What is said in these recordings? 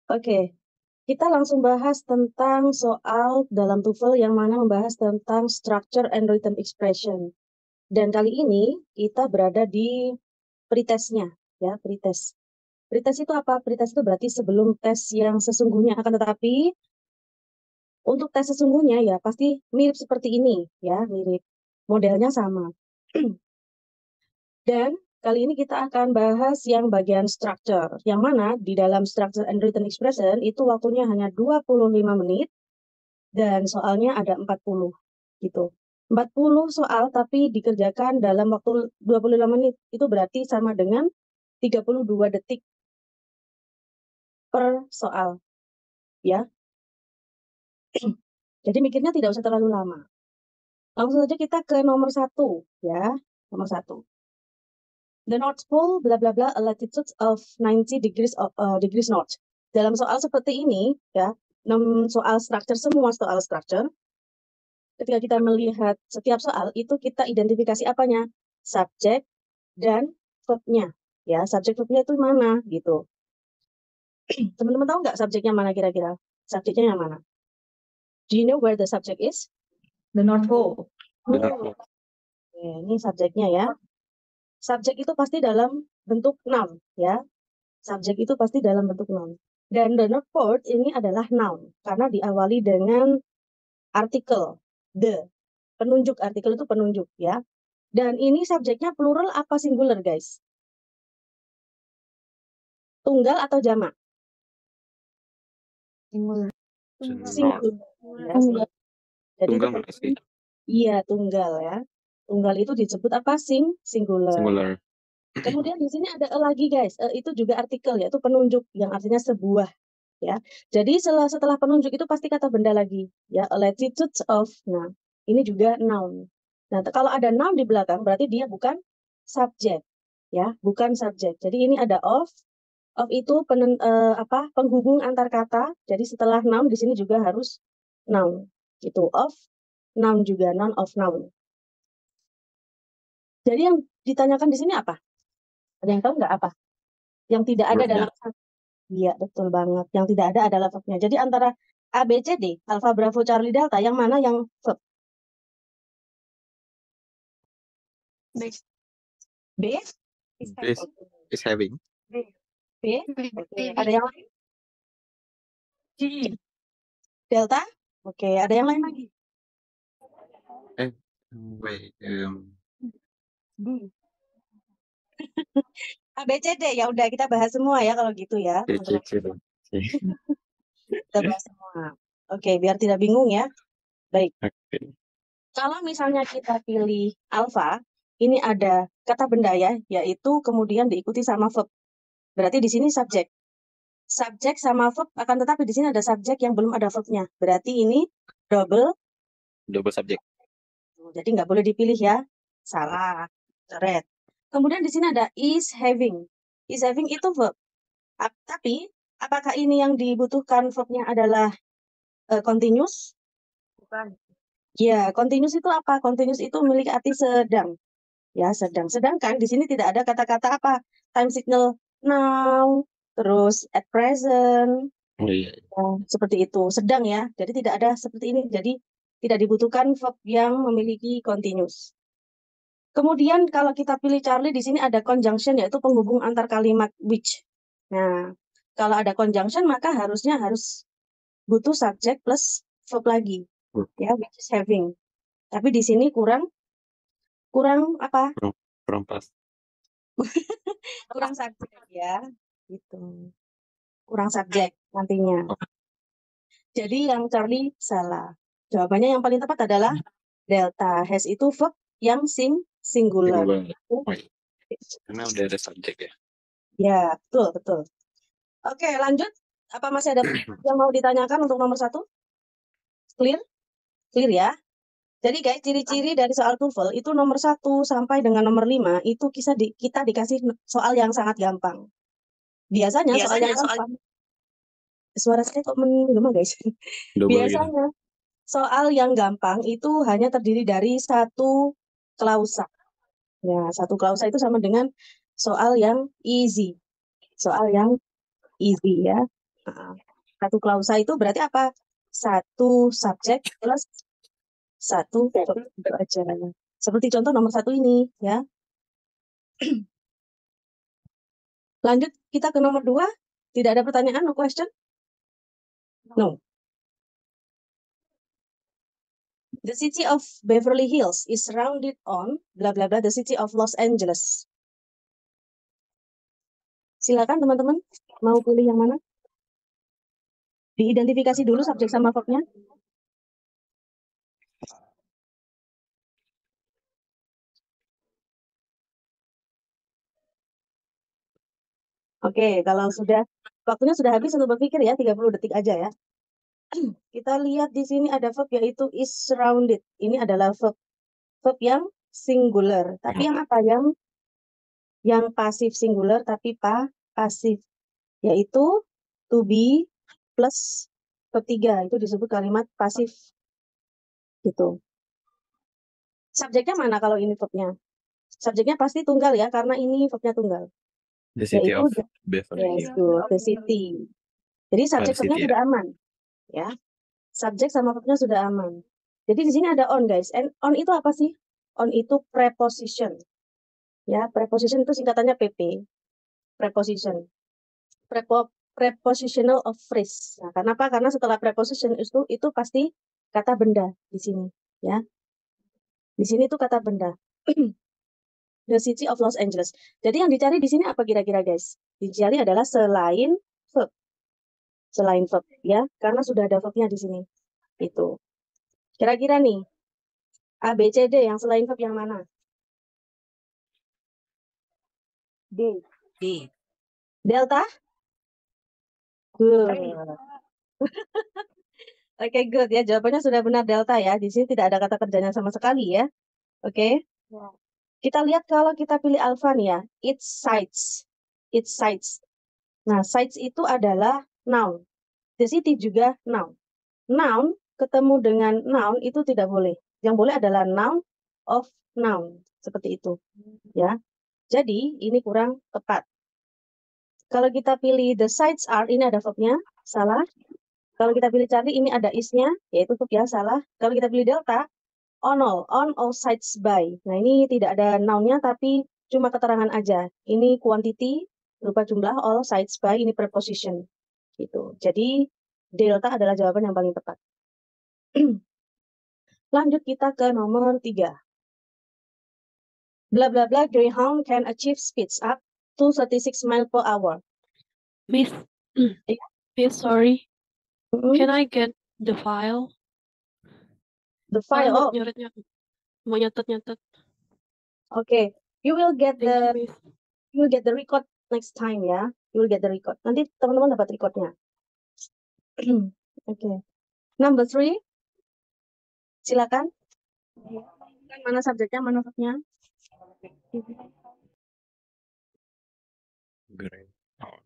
Oke, kita langsung bahas tentang soal dalam TOEFL yang mana membahas tentang structure and written expression. Dan kali ini kita berada di pretestnya, ya, pretest. Pretest itu apa? Pretest itu berarti sebelum tes yang sesungguhnya, akan tetapi untuk tes sesungguhnya ya pasti mirip seperti ini, ya, mirip. Modelnya sama. Dan kali ini kita akan bahas yang bagian structure, yang mana di dalam structure and written expression itu waktunya hanya 25 menit, dan soalnya ada 40 gitu. 40 soal tapi dikerjakan dalam waktu 25 menit. Itu berarti sama dengan 32 detik per soal, ya. Jadi mikirnya tidak usah terlalu lama. Langsung saja kita ke nomor 1, ya. Nomor 1. The North Pole, bla bla bla, a latitude of 90 degrees north. Dalam soal seperti ini, ya, soal structure, semua soal structure, ketika kita melihat setiap soal itu kita identifikasi apanya, subjek dan verb-nya, ya, subjek verb-nya itu mana gitu. Teman-teman tahu nggak subjeknya mana kira-kira? Subjeknya yang mana? Do you know where the subject is? The North Pole. Oke, ini subjeknya ya. Subjek itu pasti dalam bentuk noun, ya. Subjek itu pasti dalam bentuk noun. Dan the North Pole ini adalah noun karena diawali dengan artikel the. Penunjuk, artikel itu penunjuk, ya. Dan ini subjeknya plural apa singular, guys? Tunggal atau jamak? Singular. Singular. Ya, jadi Tunggal nggak sih? iya, tunggal ya. Tunggal itu disebut apa? Singular. Singular. Kemudian di sini ada lagi, guys. Itu juga artikel, yaitu penunjuk yang artinya sebuah, ya. Jadi setelah penunjuk itu pasti kata benda lagi, ya. A latitude of. Nah, ini juga noun. Nah, kalau ada noun di belakang berarti dia bukan subjek, ya, bukan subjek. Jadi ini ada of. Of itu penghubung antar kata. Jadi setelah noun di sini juga harus noun. Itu of, noun juga, noun of noun. Jadi yang ditanyakan di sini apa? Ada yang tahu nggak apa? Yang tidak ada dalam. Iya, betul banget. Yang tidak ada adalah verb-nya. Jadi antara A, B, C, D, Alpha, Bravo, Charlie, Delta, yang mana yang verb? B. B? Is having. B? Oke. Ada yang lain? G. Delta? Oke, ada yang lain lagi? Wait, D. A, B, C, D. Ya udah, kita bahas semua ya kalau gitu ya. Kita bahas semua. Oke, biar tidak bingung ya. Baik. Okay. Kalau misalnya kita pilih alfa, ini ada kata benda ya, yaitu kemudian diikuti sama verb. Berarti di sini subjek. Subjek sama verb, akan tetapi di sini ada subjek yang belum ada verb-nya. Berarti ini double subjek. Jadi nggak boleh dipilih ya. Salah. Coret. Kemudian di sini ada is having. Is having itu verb. Tapi apakah ini yang dibutuhkan verb-nya adalah continuous? Bukan. Ya, continuous itu apa? Continuous itu memiliki arti sedang. Ya, sedang. Sedangkan di sini tidak ada kata-kata apa? Time signal now, terus at present. Oh iya. Ya, seperti itu. Sedang ya. Jadi tidak ada seperti ini. Jadi tidak dibutuhkan verb yang memiliki continuous. Kemudian kalau kita pilih Charlie di sini ada conjunction, yaitu penghubung antar kalimat which. Nah, kalau ada conjunction maka harusnya harus butuh subjek plus verb lagi. Ya, which is having. Tapi di sini kurang apa? Kurang pas. Kurang subjek ya. Gitu. Kurang subjek nantinya. Jadi yang Charlie salah. Jawabannya yang paling tepat adalah delta. Has itu verb yang singular. Karena udah ada subjek ya. Ya, betul. Oke, lanjut. Apa masih ada yang mau ditanyakan untuk nomor 1? Clear? Clear ya? Jadi guys, ciri-ciri dari soal TOEFL itu nomor 1 sampai dengan nomor 5 itu kita dikasih soal yang sangat gampang. Biasanya soal yang gampang. Suara saya kok menggema guys. Biasanya soal yang gampang itu hanya terdiri dari satu klausa. Ya, satu klausa itu sama dengan soal yang easy. Soal yang easy ya. Satu klausa itu berarti apa? Satu subjek plus satu verb gitu aja. Seperti contoh nomor 1 ini ya. Lanjut kita ke nomor 2. Tidak ada pertanyaan, no question? No. The city of Beverly Hills is surrounded on bla bla bla the city of Los Angeles. Silakan teman-teman, mau pilih yang mana? Diidentifikasi dulu subjek sama verbnya. Oke, kalau sudah waktunya sudah habis untuk berpikir ya, 30 detik aja ya. Kita lihat di sini ada verb yaitu is surrounded. Ini adalah verb yang singular. Tapi yang apa? Yang pasif singular tapi pasif. Yaitu to be plus verb 3. Itu disebut kalimat pasif. Gitu. Subjeknya mana kalau ini verbnya? Subjeknya pasti tunggal ya, karena ini verbnya tunggal. The city Yaitu of Beverly yes, Hills. good, the city. Jadi subjek the verbnya city, sudah aman. Ya. Subjek sama verbnya sudah aman. Jadi di sini ada on guys. And on itu apa sih? On itu preposition. Ya, preposition itu singkatannya PP. Preposition. Prepositional of phrase. Nah, kenapa? Karena setelah preposition itu pasti kata benda di sini, ya. Di sini itu kata benda. The city of Los Angeles. Jadi yang dicari di sini apa kira-kira guys? Dicari adalah selain verb. Selain verb, ya. Karena sudah ada verbnya di sini. Itu. Kira-kira nih, A, B, C, D yang selain verb yang mana? D. D. Delta? Good. Oke, good ya. Jawabannya sudah benar delta ya. Di sini tidak ada kata kerjanya sama sekali ya. Oke. Ya. Kita lihat kalau kita pilih alpha nih ya. Its sites. Its sites. Nah, sites itu adalah noun. The city juga noun. Noun ketemu dengan noun itu tidak boleh. Yang boleh adalah noun of noun. Seperti itu. Ya. Jadi, ini kurang tepat. Kalau kita pilih the sites are, ini ada verbnya. Salah. Kalau kita pilih Charlie, ini ada is-nya, yaitu verb ya, salah. Kalau kita pilih delta, on all sides by. Nah, ini tidak ada noun-nya, tapi cuma keterangan aja. Ini quantity, berupa jumlah, all sides by, ini preposition. Gitu. Jadi, delta adalah jawaban yang paling tepat. Lanjut kita ke nomor 3. Bla bla bla, Greyhound can achieve speeds up to 36 miles per hour. Miss, Yeah. Miss, sorry. Mhm. Can I get the file? The file, Mau oh, mau nyatet. okay. You will get Thank you, Miss. you will get the record next time ya. You will get the record. Nanti teman-teman dapat recordnya. Oke. Number 3. Silakan. Mana subjeknya, mana verbnya? Great. Oh,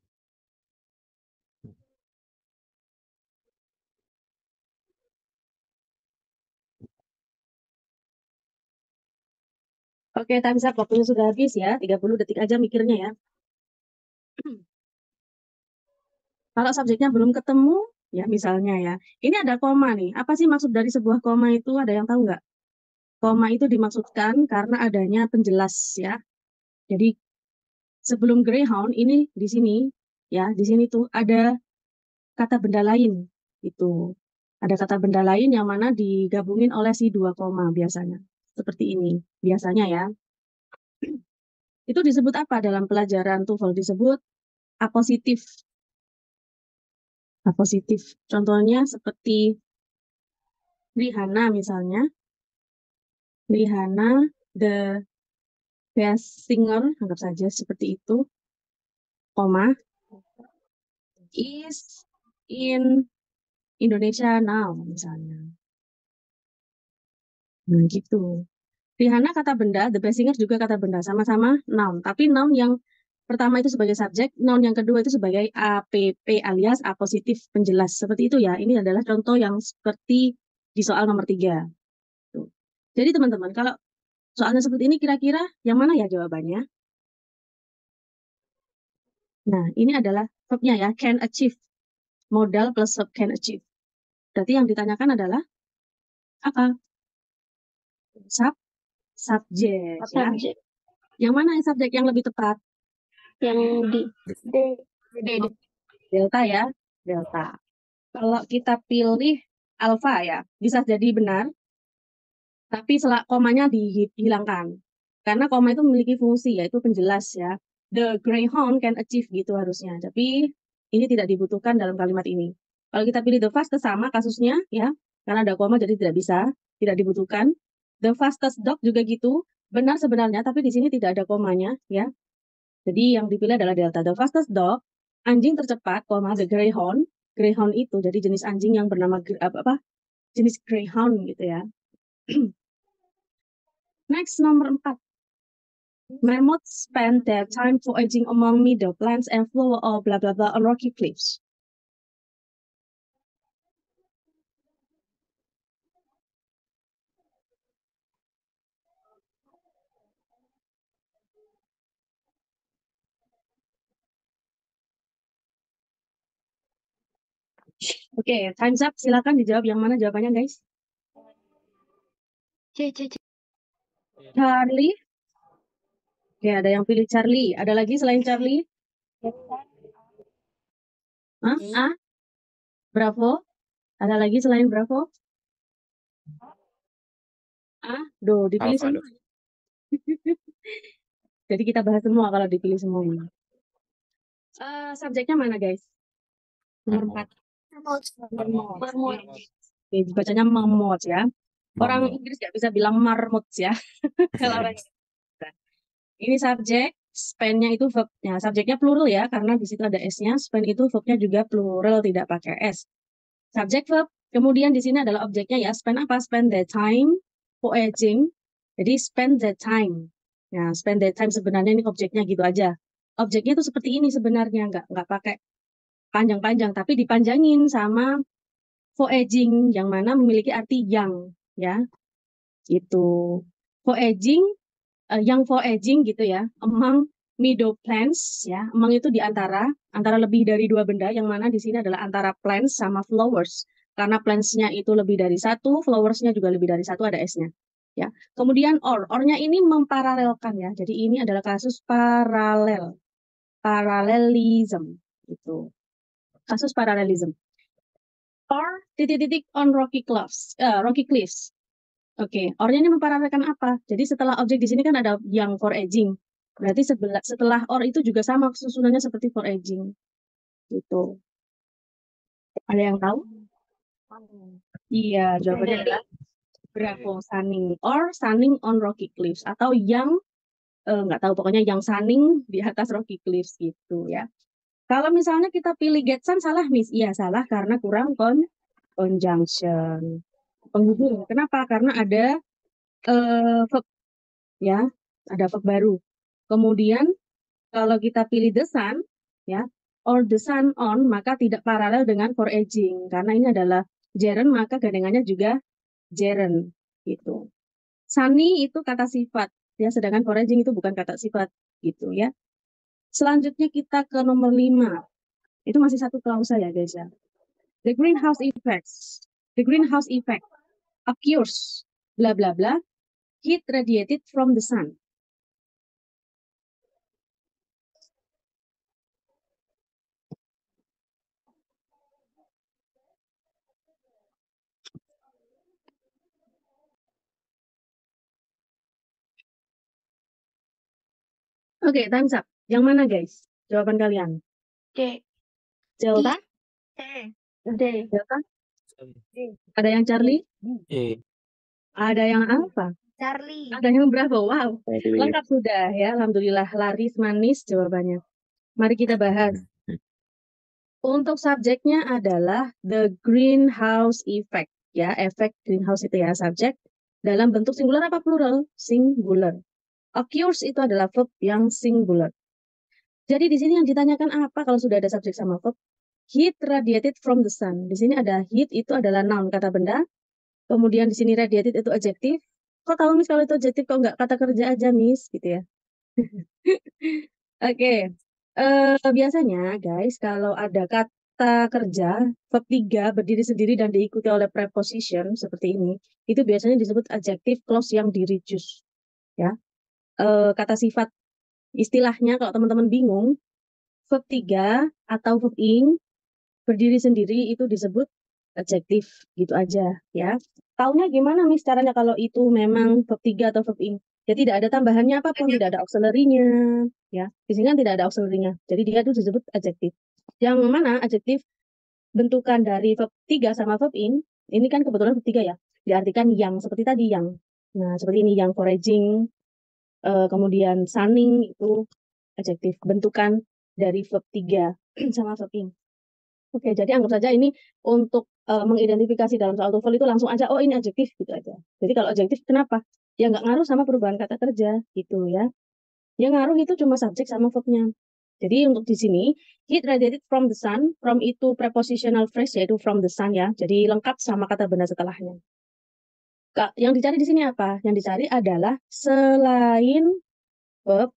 Oke, time's up. Waktunya sudah habis ya. 30 detik aja mikirnya ya. Kalau subjeknya belum ketemu, ya misalnya ya. Ini ada koma nih. Apa sih maksud dari sebuah koma itu? Ada yang tahu nggak? Koma itu dimaksudkan karena adanya penjelas ya. Jadi sebelum Greyhound ini di sini ya, di sini tuh ada kata benda lain itu. Ada kata benda lain yang mana digabungin oleh si 2 koma biasanya. Seperti ini biasanya ya. Itu disebut apa dalam pelajaran TOEFL? Disebut apositif. Apositif. Contohnya seperti Rihanna misalnya. Rihanna, the best singer, anggap saja seperti itu. Koma, is in Indonesia now misalnya. Nah gitu. Rihanna kata benda, the best singer juga kata benda, sama-sama noun. Tapi noun yang pertama itu sebagai subjek, noun yang kedua itu sebagai APP alias apositif penjelas. Seperti itu ya. Ini adalah contoh yang seperti di soal nomor 3. Tuh. Jadi teman-teman, kalau soalnya seperti ini kira-kira yang mana ya jawabannya? Nah, ini adalah verbnya ya, can achieve. Modal plus verb can achieve. Berarti yang ditanyakan adalah apa? Subjek. Ya. Subject. Yang mana yang subjek yang lebih tepat? Yang D. Delta ya, delta. Kalau kita pilih alfa ya, bisa jadi benar, tapi komanya dihilangkan. Karena koma itu memiliki fungsi, yaitu penjelas ya. The greyhound can achieve gitu harusnya. Tapi ini tidak dibutuhkan dalam kalimat ini. Kalau kita pilih the fastest sama kasusnya ya, karena ada koma jadi tidak dibutuhkan. The fastest dog juga gitu, benar sebenarnya, tapi di sini tidak ada komanya ya. Jadi yang dipilih adalah delta. The fastest dog, anjing tercepat, the greyhound. Greyhound itu jadi jenis anjing yang bernama jenis greyhound gitu ya. Next, nomor 4. Mammoths spend their time foraging among meadow plants and flower or blah blah blah on rocky cliffs. Oke, time's up. Silakan dijawab yang mana jawabannya, guys. Charlie. Oke, ada yang pilih Charlie. Ada lagi selain Charlie? Hah? A? Bravo. Ada lagi selain Bravo? Dipilih Alpha, semua. Jadi kita bahas semua kalau dipilih semuanya. Subjeknya mana, guys? Nomor 4. Oke, bacanya mammoth ya. Orang Inggris nggak bisa bilang marmots ya. Kalau orang ini subjek, spend-nya itu verb-nya. Subjeknya plural ya, karena di situ ada S-nya. Spend itu verb-nya juga plural, tidak pakai S. Subjek verb. Kemudian di sini adalah objeknya ya. Spend apa? Spend the time foraging. Jadi spend the time. Nah, spend the time sebenarnya ini objeknya gitu aja. Objeknya itu seperti ini sebenarnya, nggak pakai panjang-panjang, tapi dipanjangin sama foraging yang mana memiliki arti yang ya. Itu foraging, yang foraging gitu ya, among meadow plants ya. Among itu di antara lebih dari dua benda, yang mana di sini adalah antara plants sama flowers. Karena plants-nya itu lebih dari satu, flowers-nya juga lebih dari satu, ada S-nya. Ya. Kemudian or-nya ini memparalelkan ya. Jadi ini adalah kasus paralel. Parallelism gitu. Kasus parallelism. Or titik-titik on rocky cliffs. Oke, or-nya ini memparalelkan apa? Jadi setelah objek di sini kan ada yang foraging. Berarti setelah or itu juga sama susunannya seperti foraging. Gitu. Ada yang tahu? Iya, jawabannya adalah bravo, sunning or sunning on rocky cliffs, atau yang nggak tahu, pokoknya yang sunning di atas rocky cliffs gitu ya. Kalau misalnya kita pilih get sun, salah Miss? Iya salah karena kurang conjunction, penghubung. Kenapa? Karena ada verb ya, ada verb baru. Kemudian kalau kita pilih the sun ya, or the sun on, maka tidak paralel dengan foraging karena ini adalah gerund, maka gandengannya juga gerund gitu. Sunny itu kata sifat ya, sedangkan foraging itu bukan kata sifat gitu ya. Selanjutnya kita ke nomor 5. Itu masih satu klausa ya guys ya. The greenhouse effect occurs bla bla bla, heat radiated from the sun. Oke, time's up. Yang mana guys? Jawaban kalian? D. Delta? D. Delta? Ada yang Charlie? E. Ada yang Alpha? Charlie. Ada yang Bravo? Wow, lengkap sudah ya. Alhamdulillah, laris manis jawabannya. Mari kita bahas. Untuk subjeknya adalah the greenhouse effect ya, efek greenhouse itu ya, subjek dalam bentuk singular apa plural? Singular. Occurs itu adalah verb yang singular. Jadi di sini yang ditanyakan apa kalau sudah ada subjek sama verb? Heat radiated from the sun. Di sini ada heat, itu adalah noun, kata benda. Kemudian di sini radiated itu adjektif. Kok tahu Miss kalau itu adjektif, kok nggak kata kerja aja Miss gitu ya? Oke. Biasanya guys kalau ada kata kerja verb 3 berdiri sendiri dan diikuti oleh preposition seperti ini, itu biasanya disebut adjective clause yang di-reduce, ya. Kata sifat istilahnya kalau teman-teman bingung, verb 3 atau verb ing berdiri sendiri itu disebut adjective, gitu aja, ya. Taunya gimana, Miss, caranya kalau itu memang verb 3 atau verb ing? Ya tidak ada tambahannya apapun, tidak ada auxiliary-nya, ya. Di sini kan tidak ada auxiliary-nya, jadi dia itu disebut adjective. Yang mana adjective bentukan dari verb 3 sama verb ing, ini kan kebetulan verb 3 ya, diartikan yang, seperti tadi yang. Nah, seperti ini, yang foraging, kemudian sunning, itu adjective, bentukan dari verb 3 sama verb ing. Oke, jadi anggap saja ini untuk mengidentifikasi dalam soal TOEFL itu langsung aja, oh ini adjektif, gitu aja. Jadi kalau adjektif kenapa? Ya nggak ngaruh sama perubahan kata kerja, gitu ya. Yang ngaruh itu cuma subjek sama verb-nya. Jadi untuk di sini, he radiated from the sun, from itu prepositional phrase, yaitu from the sun ya. Jadi lengkap sama kata benda setelahnya. Yang dicari di sini apa? Yang dicari adalah selain verb,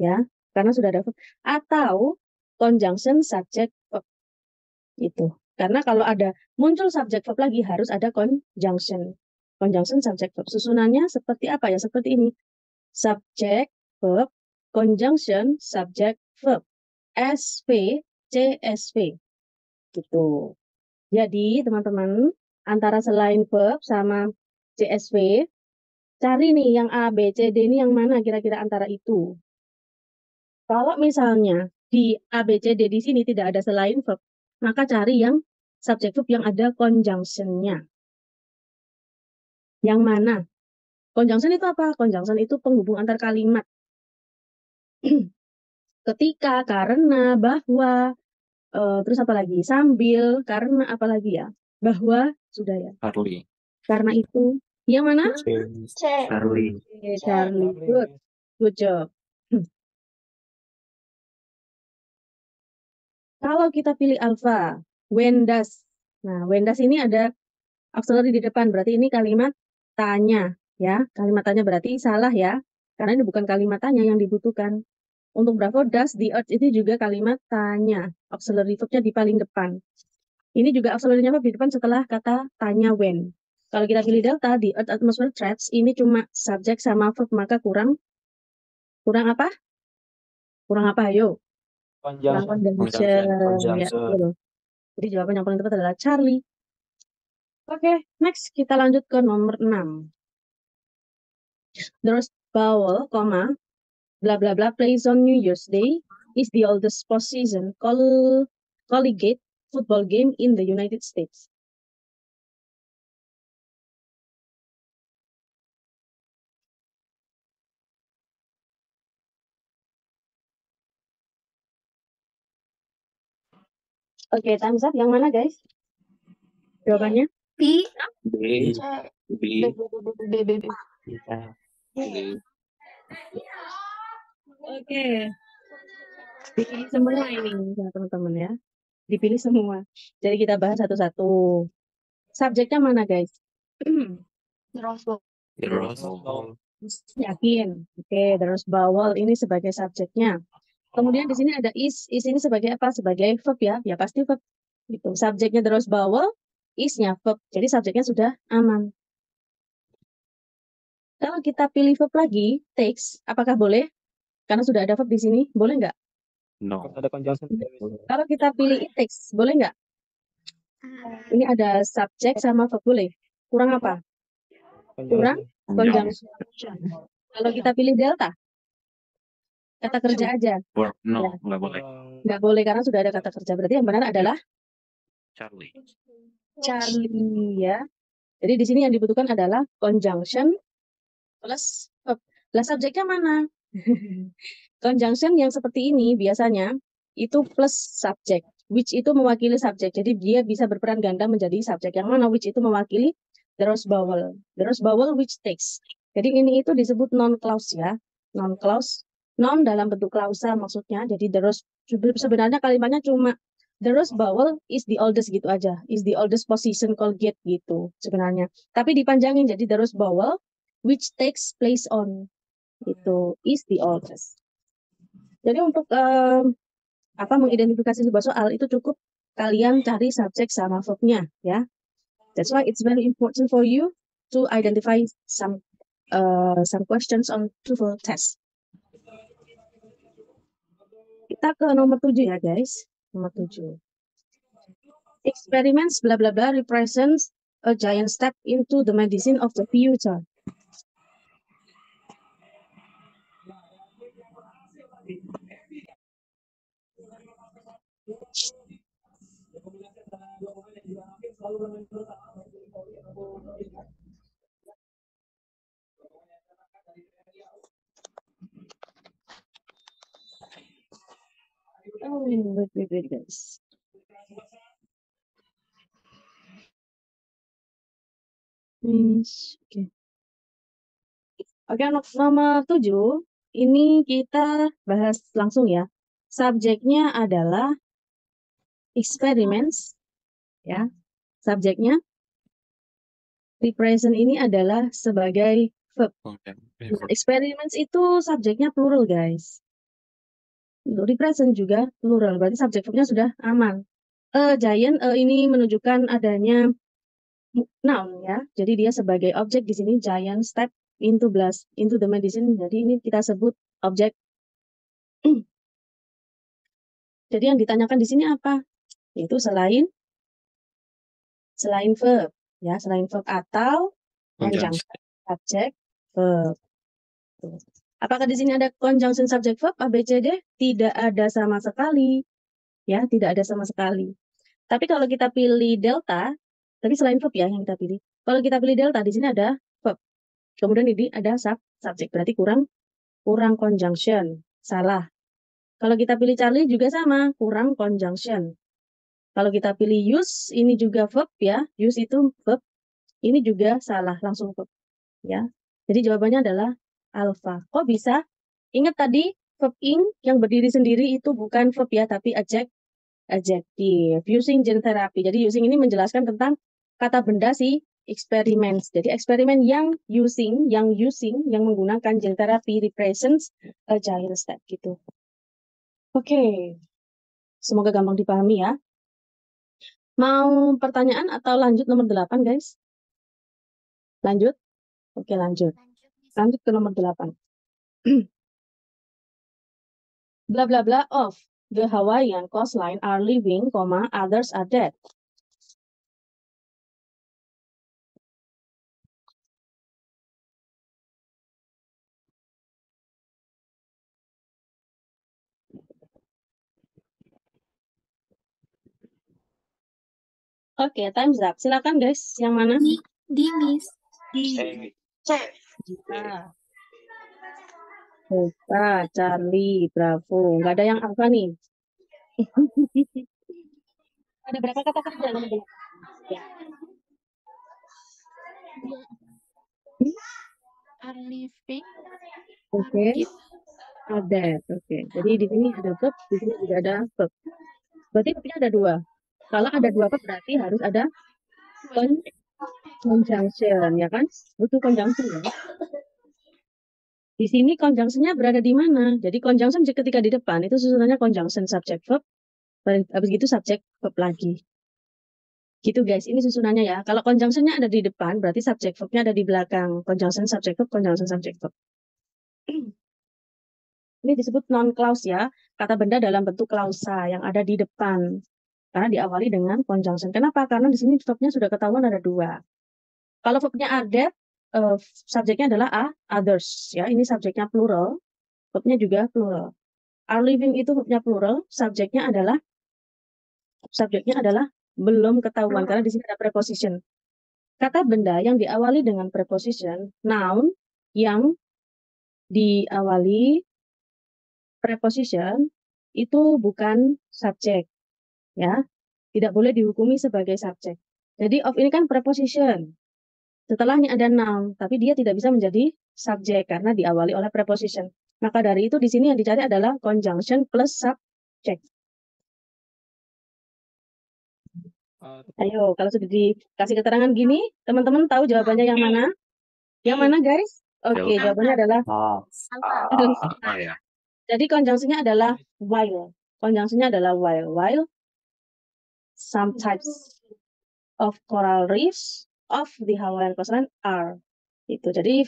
ya, karena sudah ada verb, atau conjunction subject verb. Itu. Karena kalau ada muncul subject verb lagi harus ada conjunction. Conjunction subject verb. Susunannya seperti apa ya? Seperti ini. Subject verb, conjunction subject verb. SV, CSV. Gitu. Jadi teman-teman, antara selain verb sama CSV, cari nih yang A, B, C, D ini yang mana kira-kira antara itu. Kalau misalnya di A, B, C, D di sini tidak ada selain verb, maka cari yang subject verb yang ada conjunction-nya. Yang mana? Conjunction itu apa? Conjunction itu penghubung antar kalimat. Ketika, karena, bahwa, terus apa lagi? Sambil, karena, apa lagi ya? Bahwa, sudah ya. Charlie. Karena itu. Yang mana? C. Charlie. Oke, Charlie. Good. Good job. Kalau kita pilih alpha, when does. Nah, when does ini ada auxiliary di depan, berarti ini kalimat tanya, ya. Kalimat tanya berarti salah ya, karena ini bukan kalimat tanya yang dibutuhkan. Untuk Bravo, does the earth itu juga kalimat tanya, auxiliary verb-nya di paling depan. Ini juga auxiliary-nya di depan setelah kata tanya when. Kalau kita pilih delta, the earth atmosphere threats, ini cuma subjek sama verb, maka kurang apa? Kurang apa, ayo? Kurang conjunction. Ya, betul. Jadi jawaban yang paling tepat adalah Charlie. Oke, next kita lanjut ke nomor 6. The Rose Bowl, blah blah blah plays on New Year's Day is the oldest postseason collegiate football game in the United States. Oke, thumbs up. Yang mana, guys? Jawabannya? B. B. C. B. B. Kita. B. Oke. Dipilih semua ini, ya, teman-teman ya. Dipilih semua. Jadi kita bahas satu-satu. Subjeknya mana, guys? The Rose Bowl. The Rose Bowl. Yakin? Oke, the Rose Bowl ini sebagai subjeknya. Kemudian di sini ada is ini sebagai apa? Sebagai verb ya, ya pasti verb. Gitu. Subjeknya the Rose Bowl, is-nya verb. Jadi subjeknya sudah aman. Kalau kita pilih verb lagi, takes, apakah boleh? Karena sudah ada verb di sini, boleh nggak? No. Ada conjunction. Kalau kita pilih it takes, boleh nggak? Ini ada subjek sama verb, boleh? Kurang apa? Kurang conjunction. Kalau kita pilih delta, kata kerja aja. Verb. No, Ya. nggak boleh. Nggak boleh karena sudah ada kata kerja. Berarti yang benar adalah Charlie. Charlie ya. Jadi di sini yang dibutuhkan adalah conjunction plus verb. Lah subjeknya mana? Conjunction yang seperti ini biasanya itu plus subjek, which itu mewakili subjek. Jadi dia bisa berperan ganda menjadi subjek. Yang mana which itu mewakili the Rose Bowl. The Rose Bowl which takes. Jadi ini itu disebut non clause ya. Non clause. Non dalam bentuk klausa maksudnya. Jadi the Rose sebenarnya kalimatnya cuma the Rose Bowl is the oldest gitu aja. Is the oldest position colgate gitu sebenarnya. Tapi dipanjangin jadi the Rose Bowl which takes place on. Itu is the oldest. Jadi untuk mengidentifikasi sebuah soal itu cukup kalian cari subjek sama verb-nya ya. That's why it's very important for you to identify some questions on TOEFL test. Kita ke nomor 7 ya guys. Nomor 7. Experiments bla bla bla represents a giant step into the medicine of the future. Oh, wait, guys. Oke. Oke, nomor 7. Ini kita bahas langsung ya. Subjeknya adalah experiments. Ya. Subjeknya. Represent ini adalah sebagai verb. Okay. Experiments itu subjeknya plural, guys. Untuk represent juga plural, berarti subjek verbnya sudah aman. Giant ini menunjukkan adanya noun ya. Jadi dia sebagai objek di sini giant step into the medicine. Jadi ini kita sebut objek. Jadi yang ditanyakan di sini apa? Yaitu selain verb ya, selain verb atau conjunction subjek verb. Apakah di sini ada conjunction subject verb A, B, C, D? Tidak ada sama sekali. Ya, tidak ada sama sekali. Tapi kalau kita pilih delta, tapi selain verb ya yang kita pilih. Kalau kita pilih delta, di sini ada verb. Kemudian ini ada subjek, berarti kurang conjunction. Salah. Kalau kita pilih Charlie juga sama, kurang conjunction. Kalau kita pilih use, ini juga verb ya. Use itu verb. Ini juga salah, langsung verb. Ya. Jadi jawabannya adalah alpha. Kok bisa? Ingat tadi verb ing yang berdiri sendiri itu bukan verb ya, tapi adjective. Using gene therapy. Jadi using ini menjelaskan tentang kata benda si experiments. Jadi eksperimen yang menggunakan gene therapy represents a giant step gitu. Oke. Semoga gampang dipahami ya. Mau pertanyaan atau lanjut nomor 8 guys? Lanjut? Oke, lanjut. Lanjut ke nomor 8. Bla bla bla of the Hawaiian coastline are living, others are dead. Oke, time's up. Silakan guys, yang mana? D, Miss. Delta, Charlie, Bravo. Nggak ada yang alpha nih. Ada berapa kata kerja? Are living. Oke. Ada. Oke. Jadi di sini ada verb, di sini juga ada verb. Berarti verbnya ada 2. Kalau ada 2 verb berarti harus ada conjunction, ya kan? Butuh conjunction ya. Di sini conjunction-nya berada di mana? Jadi conjunction ketika di depan itu susunannya conjunction subject verb. Habis itu subject verb lagi. Gitu guys, ini susunannya ya. Kalau conjunction-nya ada di depan, berarti subject verb-nya ada di belakang. Conjunction subject verb, conjunction subject verb. Ini disebut non-clause ya. Kata benda dalam bentuk klausa yang ada di depan. Karena diawali dengan conjunction. Kenapa? Karena di sini verb-nya sudah ketahuan ada 2. Kalau verb-nya are dead, subjeknya adalah others ya. Ini subjeknya plural, verbnya juga plural. Are living itu verbnya plural, subjeknya adalah belum ketahuan karena di sini ada preposition. Kata benda yang diawali dengan preposition, noun yang diawali preposition itu bukan subjek ya. Tidak boleh dihukumi sebagai subjek. Jadi of ini kan preposition. Setelahnya ada noun, tapi dia tidak bisa menjadi subjek karena diawali oleh preposition. Maka dari itu di sini yang dicari adalah conjunction plus subject. Ayo, kalau sudah dikasih keterangan gini, teman-teman tahu jawabannya yang mana? Yang mana guys? Oke, jawabannya adalah Ya. Jadi conjunction-nya adalah while. Conjunction-nya adalah while. While some types of coral reefs of the Hawaiian coastline are. Itu. Jadi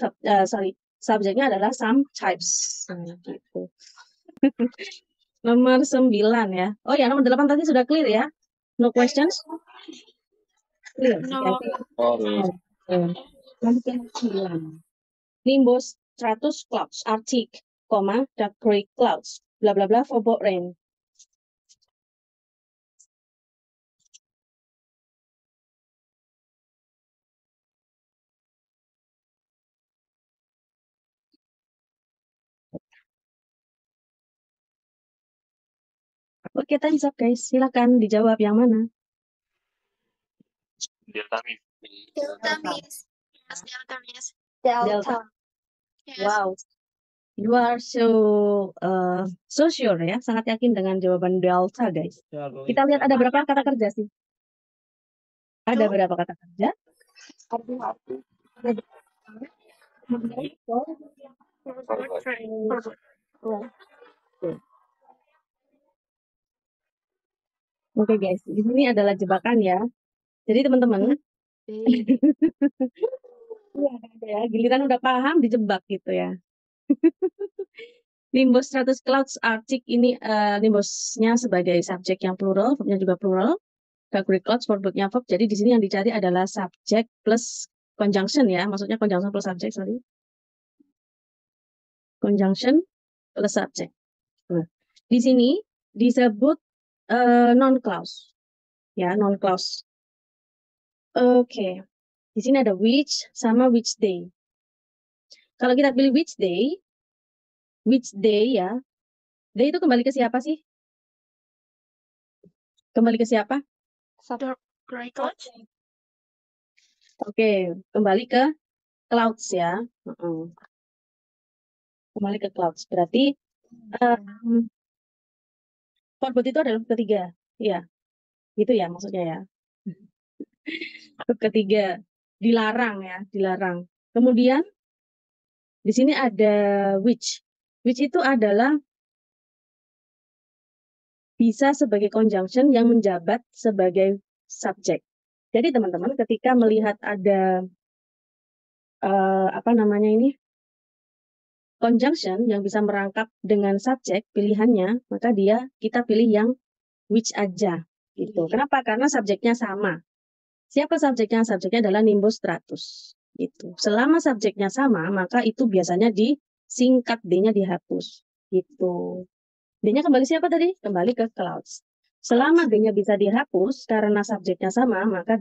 subjeknya adalah some types. Gitu. Nomor 9 ya. Oh ya, nomor 8 tadi sudah clear ya. No questions? Clear. No. Okay. Nanti ke nomor 9. Nimbus stratus clouds are thick, dark gray clouds, bla bla bla for boat rain. Oke, time's up guys. Silakan dijawab yang mana. Delta Miss. Delta Miss. Yes, Delta Miss. Delta. Yes. Wow. You are so sure ya, sangat yakin dengan jawaban delta guys. Kita lihat ada berapa kata kerja sih? Ada berapa kata kerja? Oke guys, di sini adalah jebakan ya. Jadi teman-teman, ya, giliran udah paham dijebak gitu ya. Nimbus stratus clouds Arctic ini nimbusnya sebagai subjek yang plural, verbnya juga plural. Dark gray clouds for verbnya verb. Jadi di sini yang dicari adalah subjek plus conjunction ya, maksudnya conjunction plus subjek, sorry. Conjunction plus subjek. Nah, di sini disebut non clause. Ya, non clause. Oke. Di sini ada which sama which day. Kalau kita pilih which day ya. Day itu kembali ke siapa sih? Kembali ke siapa? Dark gray clouds. Oke, kembali ke clouds ya. Kembali ke clouds. Berarti verbot itu adalah ketiga. Iya. Gitu ya maksudnya ya. Ketiga, dilarang ya, dilarang. Kemudian di sini ada which. Which itu adalah bisa sebagai conjunction yang menjabat sebagai subjek. Jadi teman-teman ketika melihat ada conjunction yang bisa merangkap dengan subjek pilihannya, maka kita pilih yang which aja gitu. Kenapa? Karena subjeknya sama. Siapa subjeknya? Subjeknya adalah nimbus stratus. Gitu. Selama subjeknya sama, maka itu biasanya disingkat, D-nya dihapus. Gitu. D-nya kembali siapa tadi? Kembali ke clouds. Selama D-nya bisa dihapus karena subjeknya sama, maka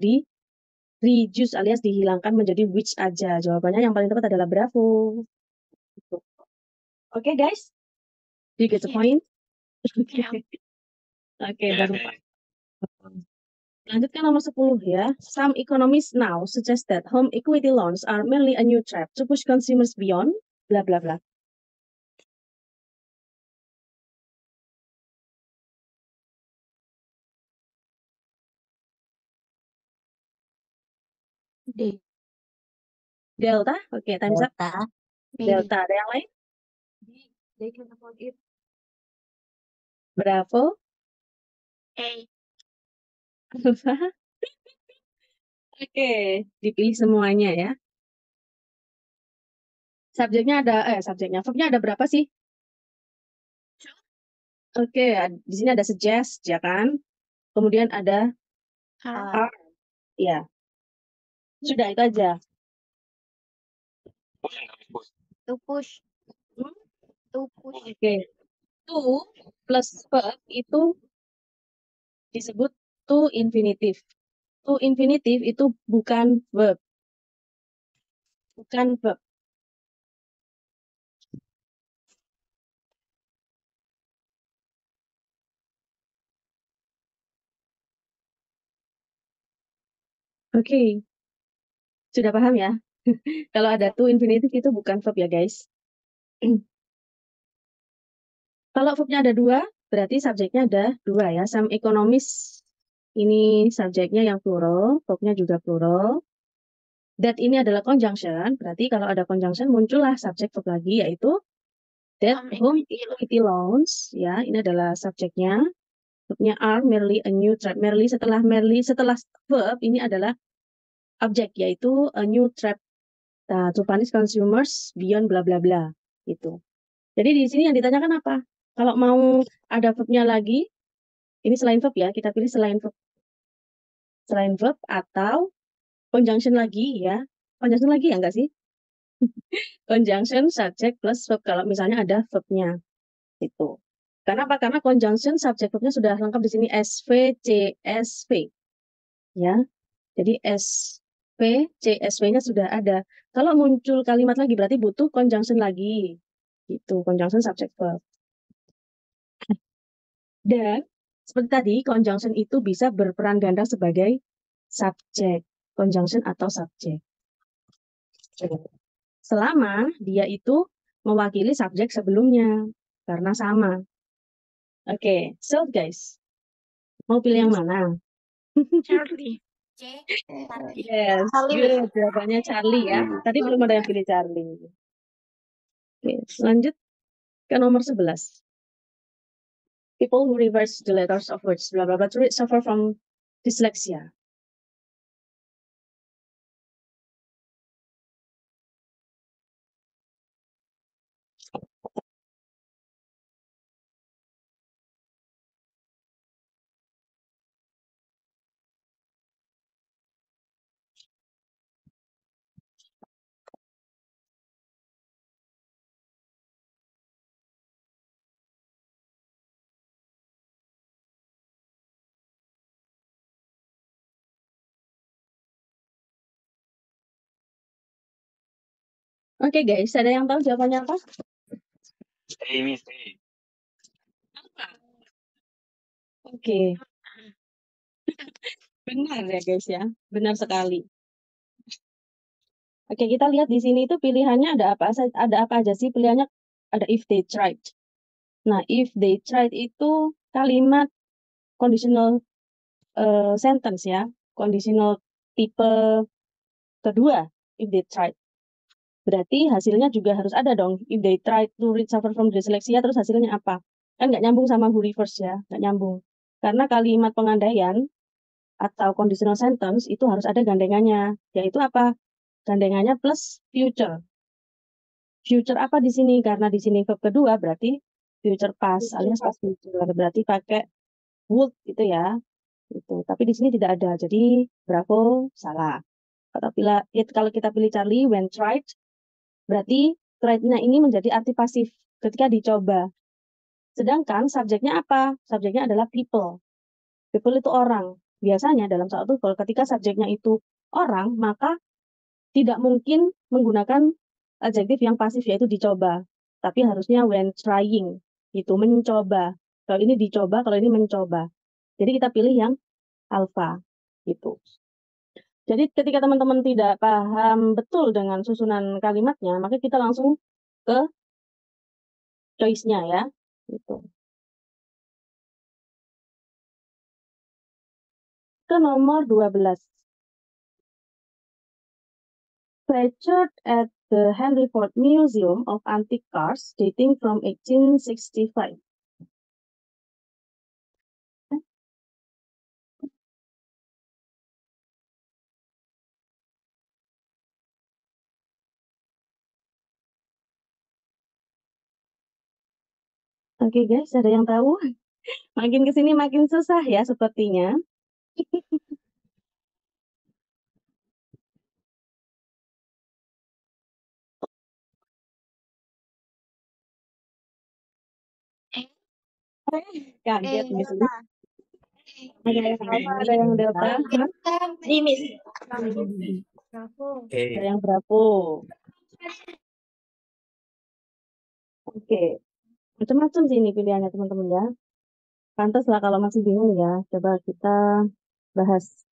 reduce alias dihilangkan menjadi which aja. Jawabannya yang paling tepat adalah bravo. Gitu. Oke guys? Do you get the point? Oke, baru Pak. Lanjutkan nomor 10 ya. Some economists now suggest that home equity loans are mainly a new trap to push consumers beyond bla bla bla. D. Delta, oke, time's up. Delta, ada yang lain? They can afford it. Bravo. A. Oke, dipilih semuanya ya. Verbnya ada berapa sih? Oke, di sini ada suggest, ya kan? Kemudian ada are, ya. Sudah, itu aja. To push. Oke. To plus verb itu disebut to infinitive. To infinitive itu bukan verb. Bukan verb. Oke. Sudah paham ya? Kalau ada to infinitive itu bukan verb ya guys. Kalau verbnya ada dua, berarti subjeknya ada dua ya. Some economists ini subjeknya yang plural, verbnya juga plural. That ini adalah conjunction, berarti kalau ada conjunction muncullah subjek verb lagi yaitu that home equity loans ya, ini adalah subjeknya. Verbnya are merely a new trap. Merely setelah verb ini adalah objek, yaitu a new trap to punish consumers beyond bla bla bla gitu. Jadi di sini yang ditanyakan apa? Kalau mau ada verbnya lagi, ini selain verb ya, kita pilih selain verb. Selain verb atau conjunction lagi ya. Conjunction lagi ya enggak sih? Conjunction subject plus verb kalau misalnya ada verbnya itu. Karena apa? Karena conjunction subject verbnya sudah lengkap di sini SV, CSV. Ya. Jadi SV, CSV-nya sudah ada. Kalau muncul kalimat lagi berarti butuh conjunction lagi. Gitu, conjunction subject verb. Dan seperti tadi, conjunction itu bisa berperan ganda sebagai subjek, conjunction atau subjek. Selama dia itu mewakili subjek sebelumnya, karena sama. Oke, so guys, mau pilih yang mana? Charlie. Yes, good. Jawabannya Charlie ya. Tadi belum ada yang pilih Charlie. Oke, lanjut ke nomor 11. People who reverse the letters of words, blah blah blah, to suffer from dyslexia. Oke guys, ada yang tahu jawabannya apa? Miss A. Oke. Benar ya guys ya, benar sekali. Oke, kita lihat di sini itu pilihannya ada apa aja sih? Pilihannya ada if they tried. Nah, if they tried itu kalimat conditional sentence ya, conditional tipe kedua, if they tried. Berarti hasilnya juga harus ada dong. If they tried to suffer from dyslexia, terus hasilnya apa? Kan nggak nyambung sama who reverse ya, nggak nyambung. Karena kalimat pengandaian atau conditional sentence itu harus ada gandengannya, yaitu apa? Gandengannya plus future. Future apa di sini? Karena di sini verb kedua berarti future past alias past future. Berarti pakai would gitu ya. Itu. Tapi di sini tidak ada. Jadi bravo, salah. Kalau kita pilih Charlie, when tried, berarti tried-nya ini menjadi arti pasif ketika dicoba. Sedangkan subjeknya apa? Subjeknya adalah people. People itu orang. Biasanya dalam satu tuval, ketika subjeknya itu orang, maka tidak mungkin menggunakan adjektif yang pasif yaitu dicoba. Tapi harusnya when trying, itu mencoba. Kalau ini dicoba, kalau ini mencoba. Jadi kita pilih yang alpha gitu. Jadi ketika teman-teman tidak paham betul dengan susunan kalimatnya, maka kita langsung ke choice-nya ya. Gitu. Ke nomor 12. Featured at the Henry Ford Museum of Antique Cars dating from 1865. Oke guys, ada yang tahu? Makin kesini makin susah ya sepertinya. Kaget di sini. Ada yang alpha, ada yang delta. Miss. Ada yang bravo. Oke. Macam-macam sih ini pilihannya teman-teman ya. Pantas lah kalau masih bingung ya. Coba kita bahas.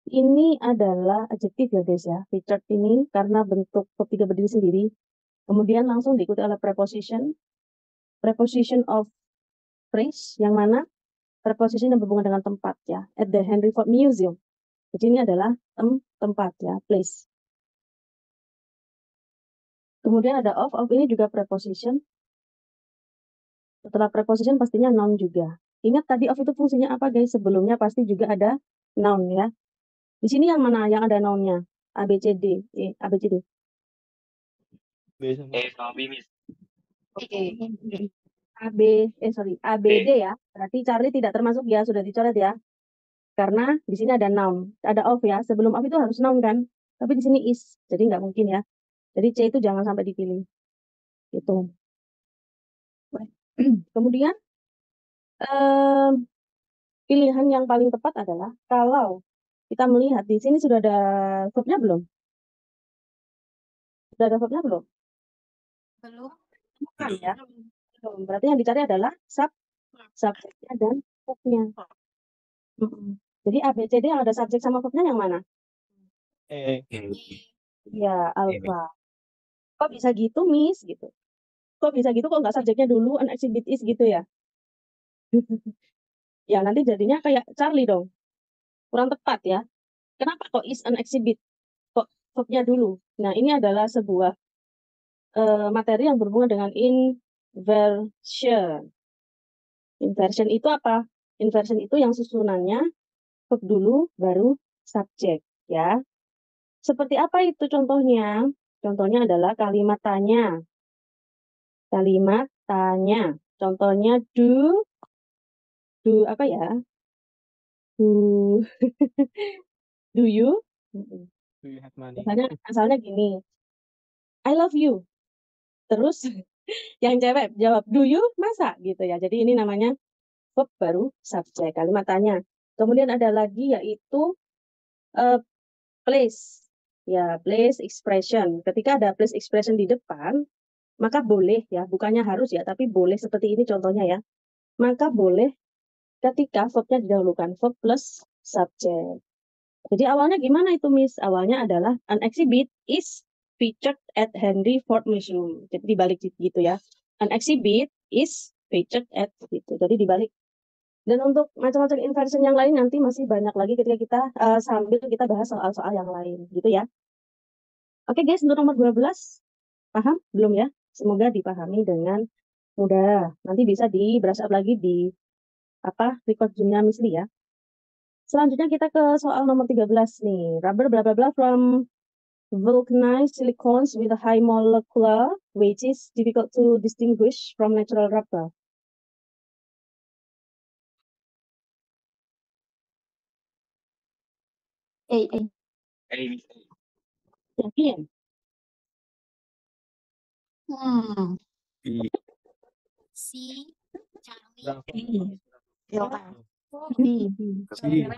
Ini adalah adjektif ya guys ya. Featured ini karena bentuk verb 3 berdiri sendiri. Kemudian langsung diikuti oleh preposition. Preposition of phrase yang mana preposition yang berhubungan dengan tempat ya. At the Henry Ford Museum. Jadi ini adalah tempat ya, place. Kemudian ada of ini juga preposition. Setelah preposition pastinya noun juga. Ingat tadi of itu fungsinya apa guys? Sebelumnya pasti juga ada noun ya. Di sini yang mana yang ada nounnya? A, B, C, D. A, B, C, D. A sama B, Miss. Oke. A, B, D ya. Berarti Charlie tidak termasuk ya, sudah dicoret ya. Karena di sini ada noun, ada of ya. Sebelum of itu harus noun kan. Tapi di sini is, jadi nggak mungkin ya. Jadi C itu jangan sampai dipilih. Gitu. Kemudian pilihan yang paling tepat adalah kalau kita melihat di sini sudah ada verbnya belum? Sudah ada verbnya belum? Belum. Bukan ya. Belum. Berarti yang dicari adalah subjeknya dan verbnya. Jadi A, B, C, D yang ada subjek sama verbnya yang mana? Ya, alpha. Kok bisa gitu, Miss? Gitu. Kok bisa gitu? Kok nggak subjeknya dulu, an exhibit is gitu ya? Ya, nanti jadinya kayak Charlie dong. Kurang tepat ya. Kenapa kok is an exhibit? Kok verbnya dulu? Nah, ini adalah sebuah materi yang berhubungan dengan inversion. Inversion itu apa? Inversion itu yang susunannya verb dulu, baru subjek ya. Seperti apa itu contohnya? Contohnya adalah kalimat tanya. Kalimat tanya. Contohnya do apa ya? Do do you? Do you have money? Misalnya asalnya gini. I love you. Terus yang cewek jawab do you masa gitu ya. Jadi ini namanya verb baru subjek, kalimat tanya. Kemudian ada lagi yaitu place. Ya, place expression. Ketika ada place expression di depan, maka boleh ya, bukannya harus ya, tapi boleh seperti ini contohnya ya. Maka boleh ketika verbnya didahulukan, verb plus subject. Jadi awalnya gimana itu, Miss? Awalnya adalah an exhibit is featured at Henry Ford Museum. Jadi dibalik gitu ya. An exhibit is featured at gitu. Jadi dibalik. Dan untuk macam-macam inversion yang lain nanti masih banyak lagi ketika kita sambil kita bahas soal-soal yang lain gitu ya. Oke guys, untuk nomor 12 paham belum ya? Semoga dipahami dengan mudah. Nanti bisa di brush up lagi di record Zoom-nya Miss Lee ya. Selanjutnya kita ke soal nomor 13 nih. Rubber bla bla bla from vulcanized silicones with a high molecular weight is difficult to distinguish from natural rubber. A. A, Miss. A. Yakin? B. C. Charlie. Delta. B. C.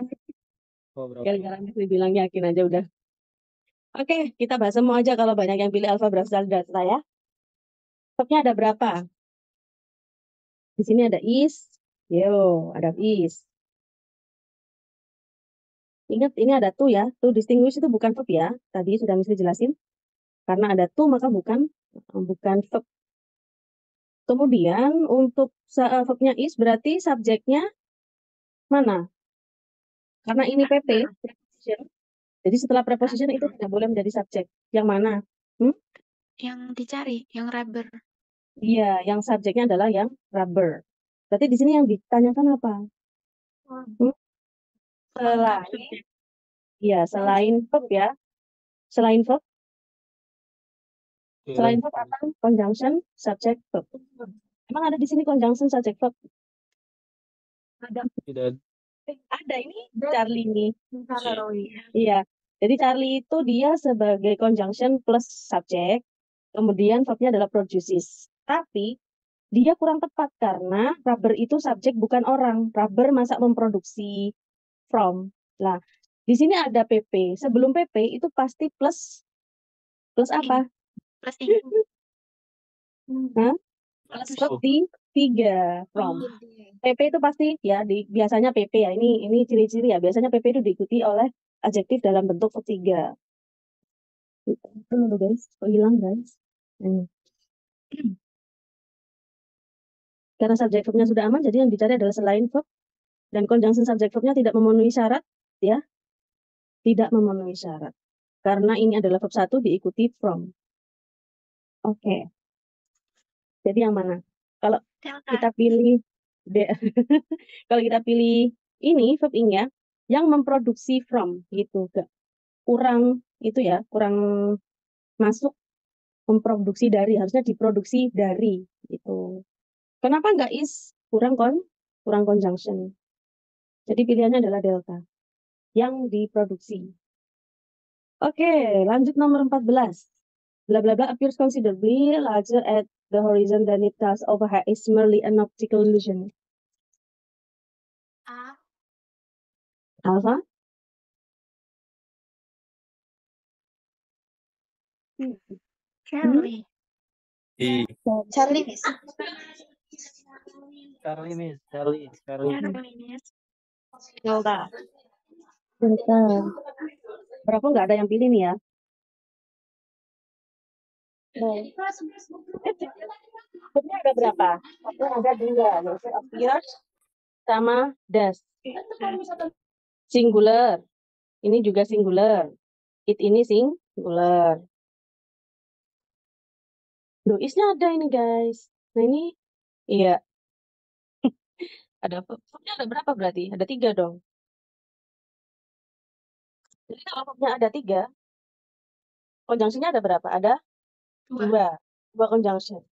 Gara-gara Miss Lee bilang yakin aja udah. Oke, kita bahas semua aja kalau banyak yang pilih alfa berasal dari data ya. Verbnya ada berapa? Di sini ada is. Yo, ada is. Ingat ini ada to ya. To distinguish itu bukan verb ya. Tadi sudah mesti jelasin. Karena ada to maka bukan verb. Kemudian untuk verbnya is berarti subjeknya mana? Karena ini PP, preposition. Jadi setelah preposition itu tidak boleh menjadi subjek. Yang mana? Yang dicari, yang rubber. Iya, yang subjeknya adalah yang rubber. Berarti di sini yang ditanyakan apa? Selain, ya selain verb ya. Selain verb. Selain verb apa? Conjunction, subject, verb. Emang ada di sini conjunction, subject, verb? Ada. Tidak. Ada ini Charlie nih. Iya. Jadi Charlie itu dia sebagai conjunction plus subject. Kemudian verbnya adalah produces. Tapi dia kurang tepat karena rubber itu subjek bukan orang. Rubber masa memproduksi from. Nah, di sini ada PP. Sebelum PP itu pasti plus apa? Plus ing. Plus verb di 3 from. PP itu pasti ya biasanya PP ya. Ini ciri-ciri ya. Biasanya PP itu diikuti oleh adjektif dalam bentuk verb 3. Itu guys. Kok hilang guys? Karena subjek verbnya sudah aman, jadi yang dicari adalah selain verb dan conjunction subject verbnya tidak memenuhi syarat, ya, tidak memenuhi syarat. Karena ini adalah verb 1 diikuti from. Oke. Jadi yang mana? Kalau Delta. kita pilih Kalau kita pilih ini verb ing ya, yang memproduksi from gitu, gak kurang itu ya, kurang masuk memproduksi dari, harusnya diproduksi dari gitu. Kenapa nggak is? Kurang conjunction. Jadi pilihannya adalah delta yang diproduksi. Oke, lanjut nomor 14. Bla bla bla appears considerably larger at the horizon than it does overhead is merely an optical illusion. A. Alpha? Charlie. I. Charlie, Miss. Charlie, Miss. Charlie. Charlie, Miss. Delta. Delta. Berapa nggak ada yang pilih nih ya? Verbnya ada berapa? Verbnya ada dua, yaitu appears sama does. Singular. Ini juga singular. It ini singular. Doisnya ada ini guys. Nah ini, iya. Ada verbnya ada berapa berarti? Ada 3 dong. Jadi kalau verbnya ada 3, conjunction-nya ada berapa? Ada 2 conjunction.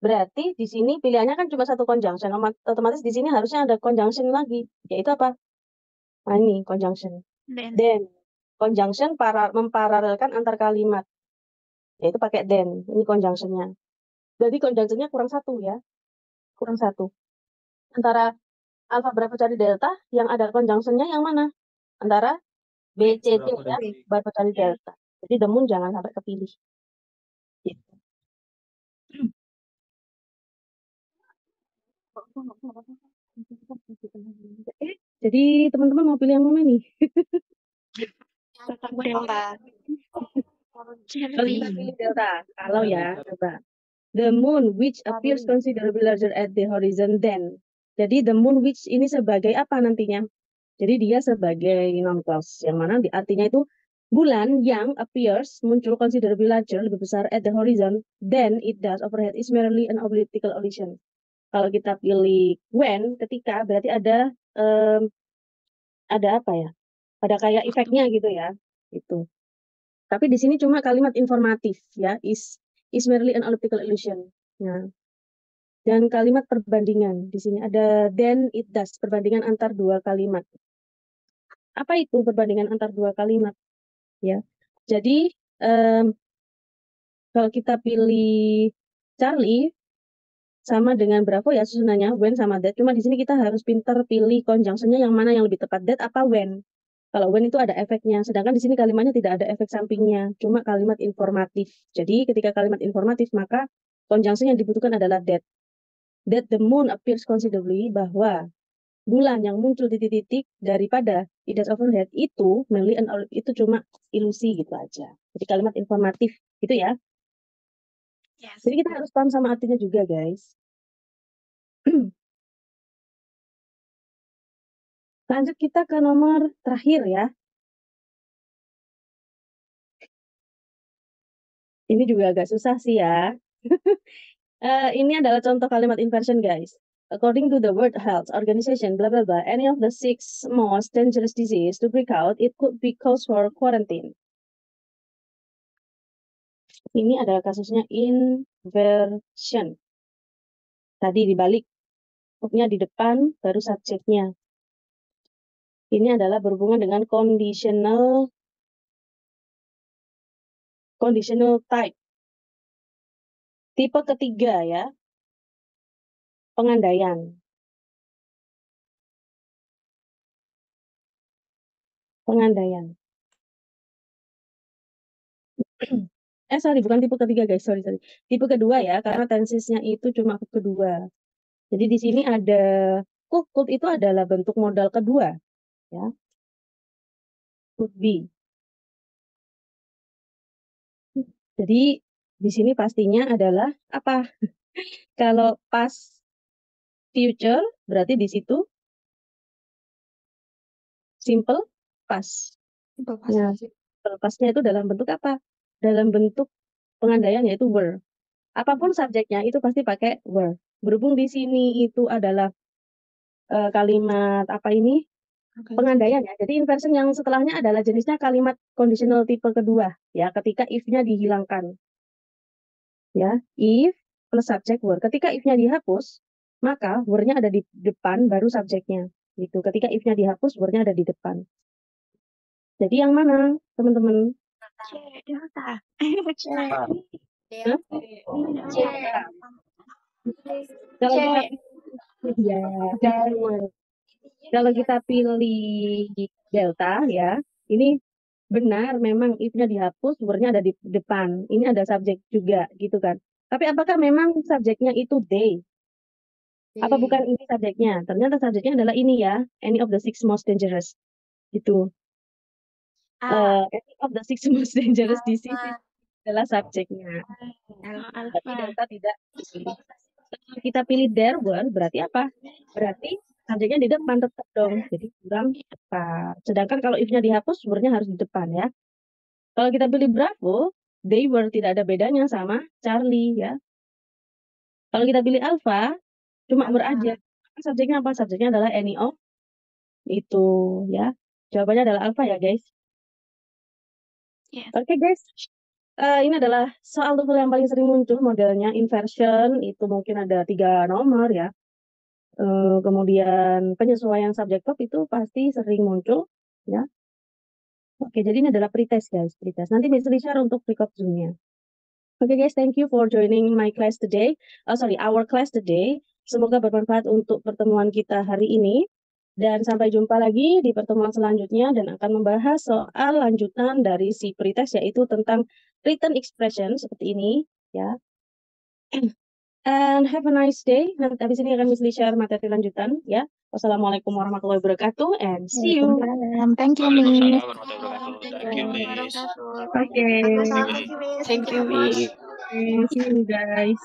Berarti di sini pilihannya kan cuma 1 conjunction. Otomatis di sini harusnya ada conjunction lagi. Yaitu apa? Nah ini conjunction. Then. Conjunction memparalelkan antar kalimat. Yaitu pakai then. Ini conjunction-nya. Jadi conjunction-nya kurang 1 ya. Kurang 1. Antara alfa berapa cari delta, yang ada conjunction-nya yang mana? Antara B, C, D ya. Berapa cari delta. Jadi the moon jangan sampai kepilih. Gitu. Jadi teman-teman mau pilih yang mana nih? Tetap delta. Kalau kita pilih delta, kalau ya, coba. The moon which appears considerably larger at the horizon than. Jadi the moon which ini sebagai apa nantinya? Jadi dia sebagai noun clause, yang mana artinya itu bulan yang appears muncul considerably larger, lebih besar at the horizon than it does overhead is merely an optical illusion. Kalau kita pilih when, ketika berarti ada apa ya? Ada kayak efeknya gitu ya, gitu. Tapi di sini cuma kalimat informatif ya, is merely an optical illusion. Nah, dan kalimat perbandingan di sini ada then it does, perbandingan antar 2 kalimat. Apa itu perbandingan antar 2 kalimat? Ya, jadi kalau kita pilih Charlie sama dengan Bravo ya susunannya when sama that. Cuma di sini kita harus pintar pilih conjunction-nya yang mana yang lebih tepat, that apa when. Kalau when itu ada efeknya, sedangkan di sini kalimatnya tidak ada efek sampingnya, cuma kalimat informatif. Jadi ketika kalimat informatif maka conjunction yang dibutuhkan adalah that. That the moon appears considerably, bahwa bulan yang muncul titik-titik daripada it does overhead itu itu cuma ilusi gitu aja. Jadi kalimat informatif gitu ya. Yes. Jadi kita harus paham sama artinya juga guys. Lanjut kita ke nomor terakhir ya. Ini juga agak susah sih ya. Ini adalah contoh kalimat inversion guys. According to the World Health Organization, blah blah blah, any of the 6 most dangerous disease to break out, it could be cause for quarantine. Ini adalah kasusnya inversion. Tadi dibalik, verbnya di depan, baru subjeknya. Ini adalah berhubungan dengan conditional type. Tipe ketiga ya, pengandaian. Sorry, bukan tipe ketiga guys, sorry. Tipe kedua ya, karena tensesnya itu cuma kedua. Jadi di sini ada could itu adalah bentuk modal kedua, ya. Could be. Jadi di sini pastinya adalah apa? Kalau past future berarti di situ simple past. Ya, simple pastnya itu dalam bentuk apa? Dalam bentuk pengandaian yaitu were. Apapun subjeknya itu pasti pakai were. Berhubung di sini itu adalah kalimat apa ini? Pengandaian ya. Jadi inversion yang setelahnya adalah jenisnya kalimat conditional tipe kedua ya, ketika if-nya dihilangkan. Ya, if plus subject were. Ketika if-nya dihapus, maka were-nya ada di depan baru subjeknya. Gitu. Ketika if-nya dihapus, were-nya ada di depan. Jadi yang mana, teman-teman? C, delta. Ah, Hah? Kalau C. kita ya, kalau kita pilih delta ya, ini benar memang if-nya dihapus, were-nya ada di depan. Ini ada subjek juga gitu kan. Tapi apakah memang subjeknya itu they? Apa bukan ini subjeknya? Ternyata subjeknya adalah ini ya, any of the six most dangerous. Gitu. Any of the six most dangerous di sini adalah subjeknya. Tapi delta tidak dipilih. Kalau kita pilih there were, berarti apa? Berarti subjeknya di depan tetap dong. Jadi kurang tepat. Sedangkan kalau if-nya dihapus, were-nya harus di depan ya. Kalau kita pilih Bravo, they were tidak ada bedanya sama Charlie ya. Kalau kita pilih Alpha, cuma were aja. Subjeknya apa? Subjeknya adalah any of itu ya. Jawabannya adalah Alpha ya guys. Yes. Oke guys. Ini adalah soal TOEFL yang paling sering muncul modelnya inversion, itu mungkin ada 3 nomor ya. Kemudian penyesuaian subject verb itu pasti sering muncul ya. Oke, jadi ini adalah pretest guys, pretest. Nanti bisa di-share untuk record Zoom-nya. Oke guys, thank you for joining my class today. Our class today. Semoga bermanfaat untuk pertemuan kita hari ini. Dan sampai jumpa lagi di pertemuan selanjutnya dan akan membahas soal lanjutan dari si pretest yaitu tentang written expression seperti ini ya. And have a nice day. Nanti habis ini akan Miss Lee share materi lanjutan ya. Wassalamualaikum warahmatullahi wabarakatuh and see you. Thank you, Miss. Waalaikumsalam warahmatullahi wabarakatuh. Thank you, Miss. Oke. Thank you, Miss. Thank you, Miss. See you guys.